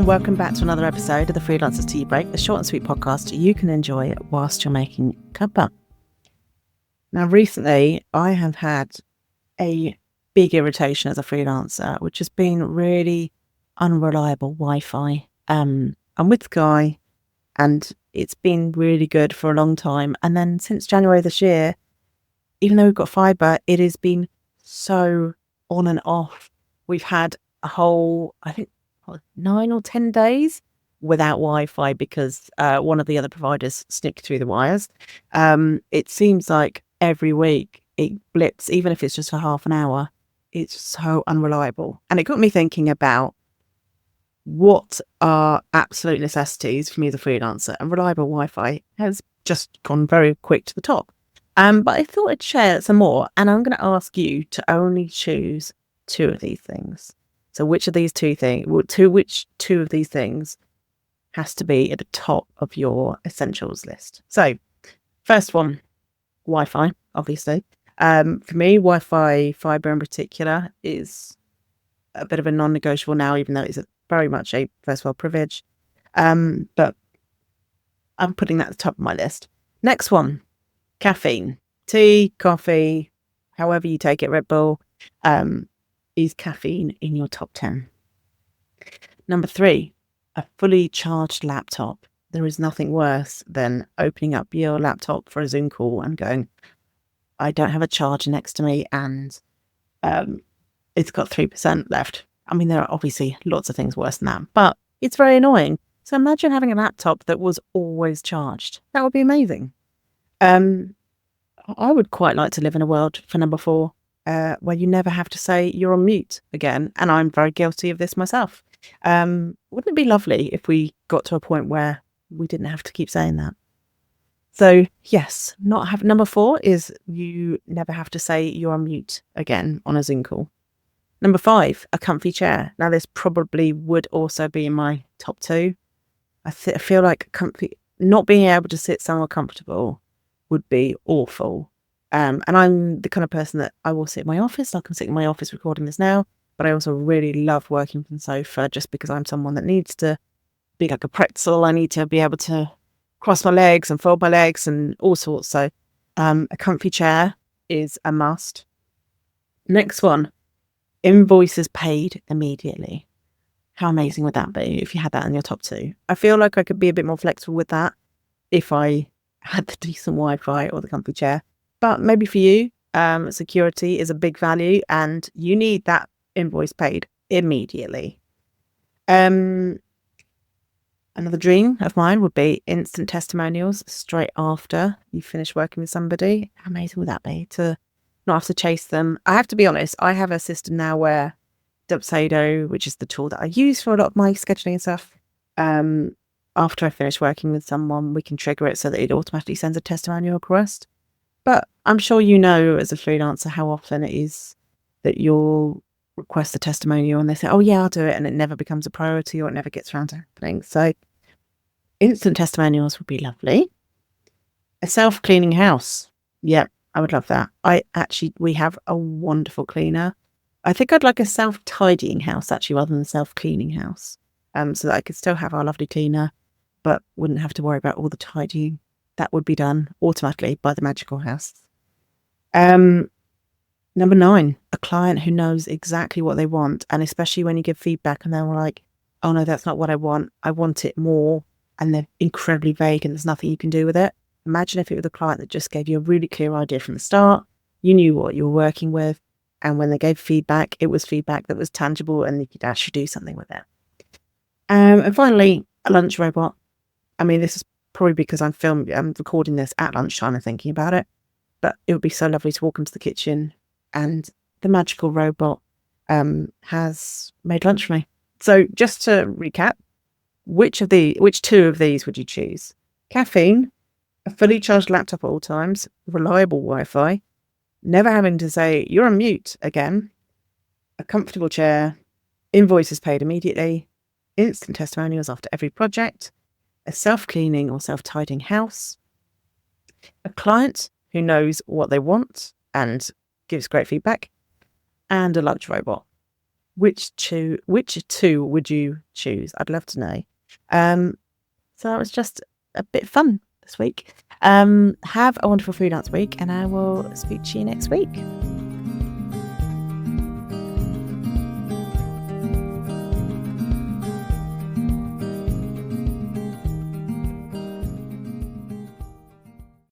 and welcome back to another episode of the Freelancers Tea Break, the short and sweet podcast you can enjoy whilst you're making cuppa. Now, recently, I have had a big irritation as a freelancer, which has been really unreliable Wi-Fi. I'm with Sky, and it's been really good for a long time. And then since January this year, even though we've got fibre, it has been so on and off. We've had a whole, 9 or 10 days without Wi-Fi because one of the other providers snipped through the wires. It seems like every week it blips, even if it's just for half an hour. It's so unreliable. And it got me thinking about what are absolute necessities for me as a freelancer, and reliable Wi-Fi has just gone very quick to the top. But I thought I'd share some more, and I'm going to ask you to only choose 2 of these things. So which of these two of these things has to be at the top of your essentials list? So first one, Wi-Fi, obviously. For me, Wi-Fi fibre in particular is a bit of a non-negotiable now, even though it's very much a first world privilege. But I'm putting that at the top of my list. Next one, caffeine. Tea, coffee, however you take it, Red Bull. Is caffeine in your top 10? Number 3, a fully charged laptop. There is nothing worse than opening up your laptop for a Zoom call and going, I don't have a charger next to me and it's got 3% left. I mean, there are obviously lots of things worse than that, but it's very annoying. So imagine having a laptop that was always charged. That would be amazing. I would quite like to live in a world, for number 4, where you never have to say you're on mute again. And I'm very guilty of this myself. Wouldn't it be lovely if we got to a point where we didn't have to keep saying that? So yes, number 4 is you never have to say you're on mute again on a Zoom call. Number 5, a comfy chair. Now this probably would also be in my top 2. I feel like not being able to sit somewhere comfortable would be awful. And I'm the kind of person that I will sit in my office. I can sit in my office recording this now, but I also really love working from the sofa just because I'm someone that needs to be like a pretzel. I need to be able to cross my legs and fold my legs and all sorts. So a comfy chair is a must. Next one, invoices paid immediately. How amazing would that be if you had that in your top 2? I feel like I could be a bit more flexible with that if I had the decent Wi-Fi or the comfy chair. But maybe for you, security is a big value and you need that invoice paid immediately. Another dream of mine would be instant testimonials straight after you finish working with somebody. How amazing would that be to not have to chase them? I have to be honest, I have a system now where Dubsado, which is the tool that I use for a lot of my scheduling and stuff, after I finish working with someone, we can trigger it so that it automatically sends a testimonial request. But I'm sure you know as a freelancer how often it is that you'll request a testimonial and they say, oh yeah, I'll do it. And it never becomes a priority or it never gets around to happening. So instant testimonials would be lovely. A self-cleaning house. Yep, I would love that. We have a wonderful cleaner. I think I'd like a self-tidying house actually rather than a self-cleaning house. So that I could still have our lovely cleaner, but wouldn't have to worry about all the tidying. That would be done automatically by the magical house. Number 9, a client who knows exactly what they want. And especially when you give feedback and they're like, oh no, that's not what I want it more. And they're incredibly vague and there's nothing you can do with it. Imagine if it was a client that just gave you a really clear idea from the start. You knew what you were working with. And when they gave feedback, it was feedback that was tangible and you could actually do something with it. And finally, a lunch robot. I mean, this is probably because I'm recording this at lunchtime and thinking about it, but it would be so lovely to walk into the kitchen and the magical robot has made lunch for me. So just to recap, which 2 of these would you choose? Caffeine, a fully charged laptop at all times, reliable Wi-Fi, never having to say you're on mute again, a comfortable chair, invoices paid immediately, instant testimonials after every project, a self-cleaning or self-tidying house, a client who knows what they want and gives great feedback, and a lunch robot. which two would you choose? I'd love to know. So that was just a bit fun this week. Have a wonderful freelance week, and I will speak to you next week.